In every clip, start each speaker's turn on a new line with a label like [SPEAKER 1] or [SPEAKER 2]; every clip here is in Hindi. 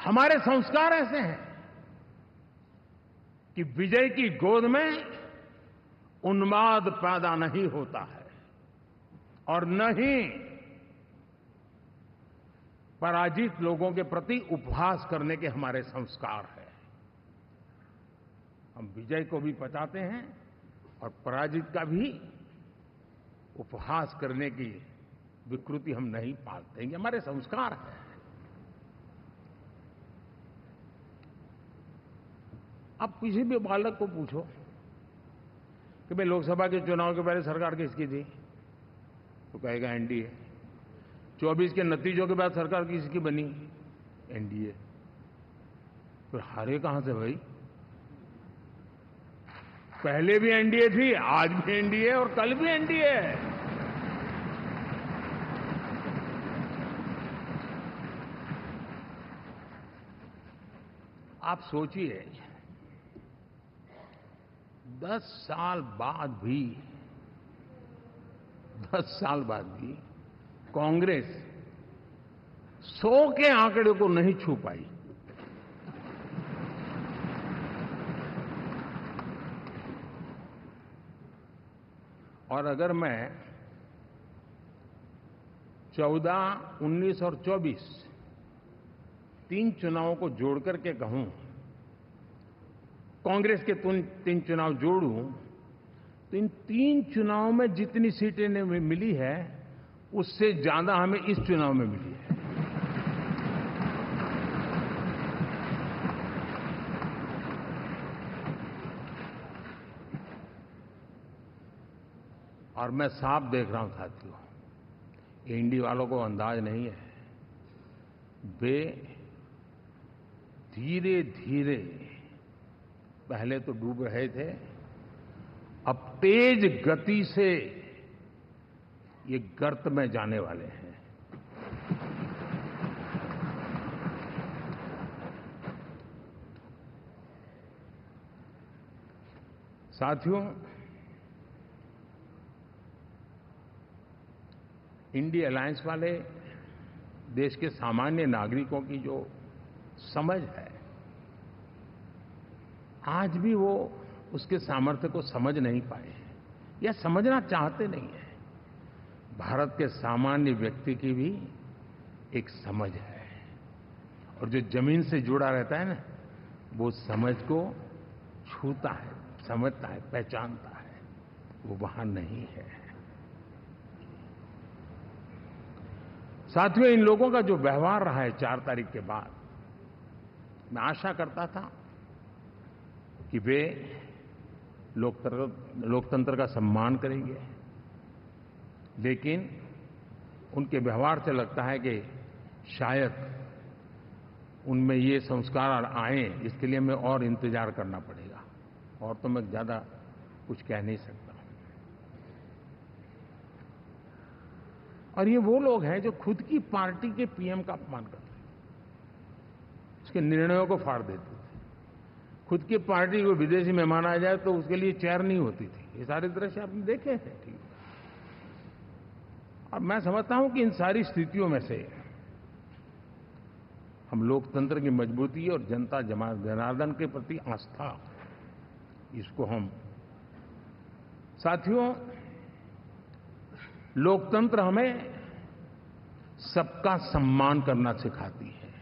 [SPEAKER 1] हमारे संस्कार ऐसे हैं कि विजय की गोद में उन्माद पैदा नहीं होता है और न ही पराजित लोगों के प्रति उपहास करने के हमारे संस्कार हैं। हम विजय को भी पचाते हैं और पराजित का भी उपहास करने की विकृति हम नहीं पालते हैं। ये हमारे संस्कार हैं। अब किसी भी बालक को पूछो कि भाई लोकसभा के चुनाव के पहले सरकार किसकी थी, तो कहेगा एनडीए। 24 के नतीजों के बाद सरकार किसकी बनी, एनडीए। फिर हारे कहां से भाई? पहले भी एनडीए थी, आज भी एनडीए और कल भी एनडीए है। आप सोचिए 10 साल बाद भी कांग्रेस 100 के आंकड़े को नहीं छू पाई। और अगर मैं 14, 19 और 24 तीन चुनावों को जोड़ करके कहूं, कांग्रेस के 3 चुनाव जोड़ूं, तो इन 3 चुनावों में जितनी सीटें मिली है उससे ज्यादा हमें इस चुनाव में मिली है। और मैं साफ देख रहा हूं साथियों, एनडीए वालों को अंदाज नहीं है। वे धीरे धीरे पहले तो डूब रहे थे, अब तेज गति से ये गर्त में जाने वाले हैं। साथियों, इंडिया अलायंस वाले देश के सामान्य नागरिकों की जो समझ है, आज भी वो उसके सामर्थ्य को समझ नहीं पाए हैं या समझना चाहते नहीं हैं। भारत के सामान्य व्यक्ति की भी एक समझ है, और जो जमीन से जुड़ा रहता है ना, वो समझ को छूता है, समझता है, पहचानता है। वो वहां नहीं है। साथियों, इन लोगों का जो व्यवहार रहा है 4 तारीख के बाद, मैं आशा करता था कि वे लोकतंत्र का सम्मान करेंगे, लेकिन उनके व्यवहार से लगता है कि शायद उनमें ये संस्कार आए, इसके लिए हमें और इंतजार करना पड़ेगा। और तो मैं ज्यादा कुछ कह नहीं सकता। और ये वो लोग हैं जो खुद की पार्टी के पीएम का अपमान करते हैं, उसके निर्णयों को फाड़ देते थे। खुद की पार्टी को विदेशी मेहमान आ जाए तो उसके लिए चेयर नहीं होती थी। ये सारे दृश्य आपने देखे हैं, ठीक। और मैं समझता हूं कि इन सारी स्थितियों में से हम लोकतंत्र की मजबूती और जनता जनार्दन के प्रति आस्था, इसको हम, साथियों, लोकतंत्र हमें सबका सम्मान करना सिखाती है।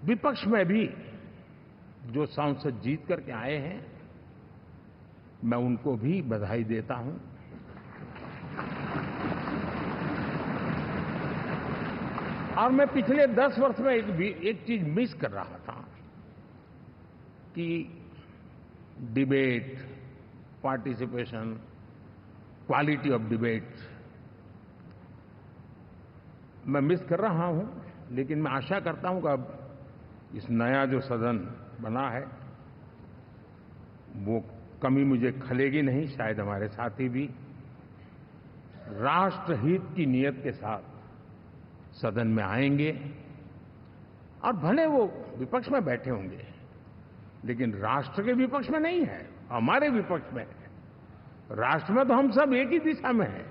[SPEAKER 1] विपक्ष में भी जो सांसद जीत करके आए हैं, मैं उनको भी बधाई देता हूं। और मैं पिछले 10 वर्ष में एक चीज मिस कर रहा था कि debate, participation, quality of debate मैं मिस कर रहा हूं। लेकिन मैं आशा करता हूं कि अब इस नया जो सदन बना है, वो कमी मुझे खलेगी नहीं। शायद हमारे साथी भी राष्ट्रहित की नीयत के साथ सदन में आएंगे, और भले वो विपक्ष में बैठे होंगे, लेकिन राष्ट्र के विपक्ष में नहीं है, हमारे विपक्ष में है। राष्ट्र में तो हम सब एक ही दिशा में हैं।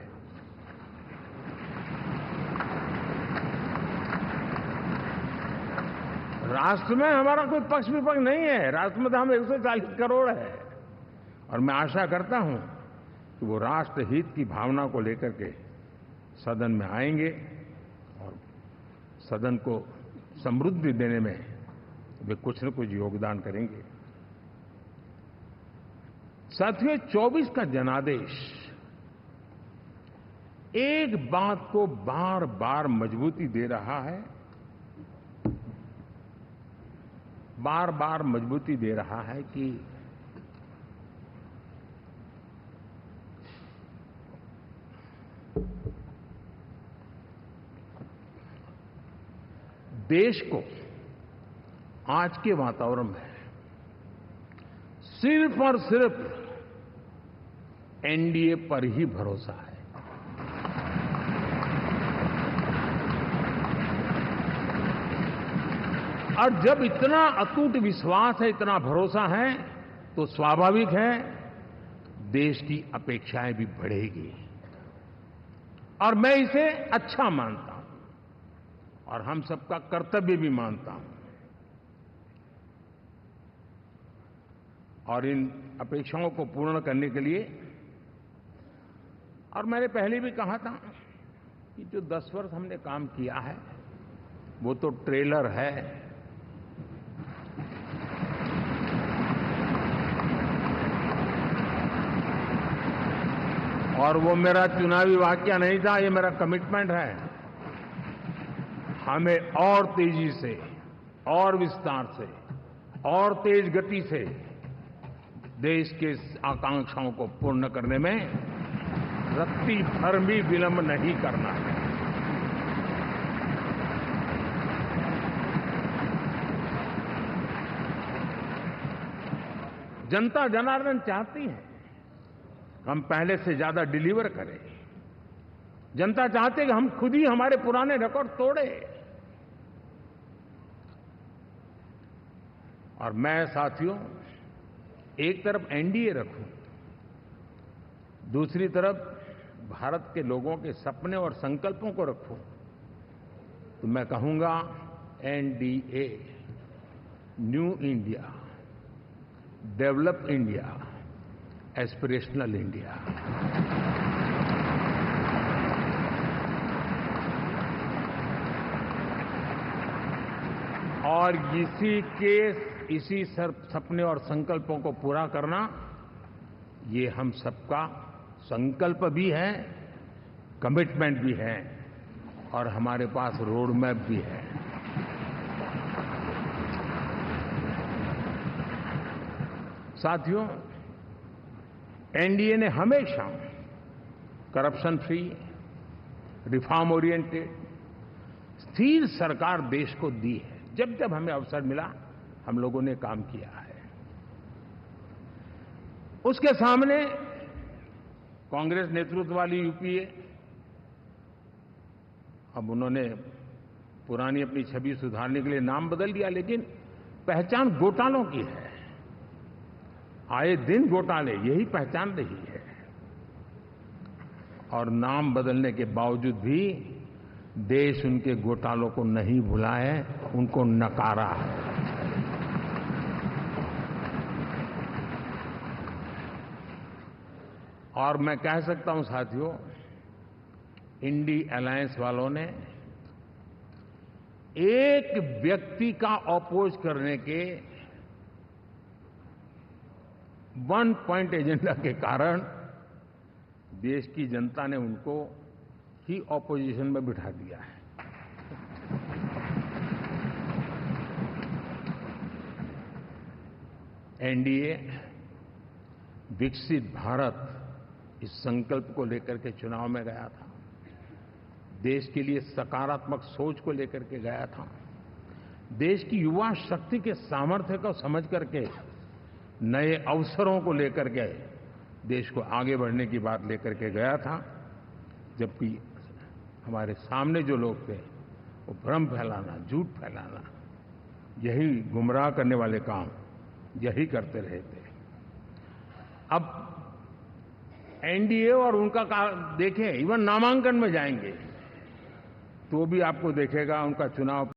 [SPEAKER 1] राष्ट्र में हमारा कोई पक्ष विपक्ष नहीं है। राष्ट्र में तो हम 140 करोड़ है। और मैं आशा करता हूं कि वो राष्ट्र हित की भावना को लेकर के सदन में आएंगे और सदन को समृद्धि देने में वे कुछ न कुछ योगदान करेंगे। साथियों, 24 का जनादेश एक बात को बार बार मजबूती दे रहा है, बार बार मजबूती दे रहा है कि देश को आज के वातावरण में सिर्फ और सिर्फ एनडीए पर ही भरोसा है। और जब इतना अटूट विश्वास है, इतना भरोसा है, तो स्वाभाविक है देश की अपेक्षाएं भी बढ़ेगी। और मैं इसे अच्छा मानता हूं और हम सबका कर्तव्य भी मानता हूं। और इन अपेक्षाओं को पूर्ण करने के लिए, और मैंने पहले भी कहा था कि जो 10 वर्ष हमने काम किया है वो तो ट्रेलर है। और वो मेरा चुनावी वाक्य नहीं था, ये मेरा कमिटमेंट है। हमें और तेजी से, और विस्तार से, और तेज गति से देश के आकांक्षाओं को पूर्ण करने में रत्ती भर भी विलंब नहीं करना है। जनता जनार्दन चाहती है हम पहले से ज्यादा डिलीवर करें। जनता चाहती है कि हम खुद ही हमारे पुराने रिकॉर्ड तोड़े। और मैं साथियों एक तरफ एनडीए रखूं, दूसरी तरफ भारत के लोगों के सपने और संकल्पों को रखूं, तो मैं कहूंगा NDA, new India, develop India, aspirational India. और इसी सपने और संकल्पों को पूरा करना, ये हम सबका संकल्प भी है, कमिटमेंट भी है, और हमारे पास रोड मैप भी है। साथियों, एनडीए ने हमेशा करप्शन फ्री, रिफॉर्म ओरिएंटेड, स्थिर सरकार देश को दी है। जब जब हमें अवसर मिला हम लोगों ने काम किया है। उसके सामने कांग्रेस नेतृत्व वाली यूपीए, अब उन्होंने पुरानी अपनी छवि सुधारने के लिए नाम बदल दिया, लेकिन पहचान घोटालों की है। आए दिन घोटाले, यही पहचान रही है। और नाम बदलने के बावजूद भी देश उनके घोटालों को नहीं भुला है, उनको नकारा है। और मैं कह सकता हूं साथियों, इंडी अलायंस वालों ने एक व्यक्ति का अपोज करने के वन पॉइंट एजेंडा के कारण देश की जनता ने उनको ही ऑपोजिशन में बिठा दिया है। एनडीए विकसित भारत, इस संकल्प को लेकर के चुनाव में गया था। देश के लिए सकारात्मक सोच को लेकर के गया था। देश की युवा शक्ति के सामर्थ्य को समझ करके नए अवसरों को लेकर के देश को आगे बढ़ने की बात लेकर के गया था। जबकि हमारे सामने जो लोग थे वो भ्रम फैलाना, झूठ फैलाना, यही गुमराह करने वाले काम यही करते रहे थे। अब एनडीए और उनका देखें, इवन नामांकन में जाएंगे तो भी आपको देखेगा उनका चुनाव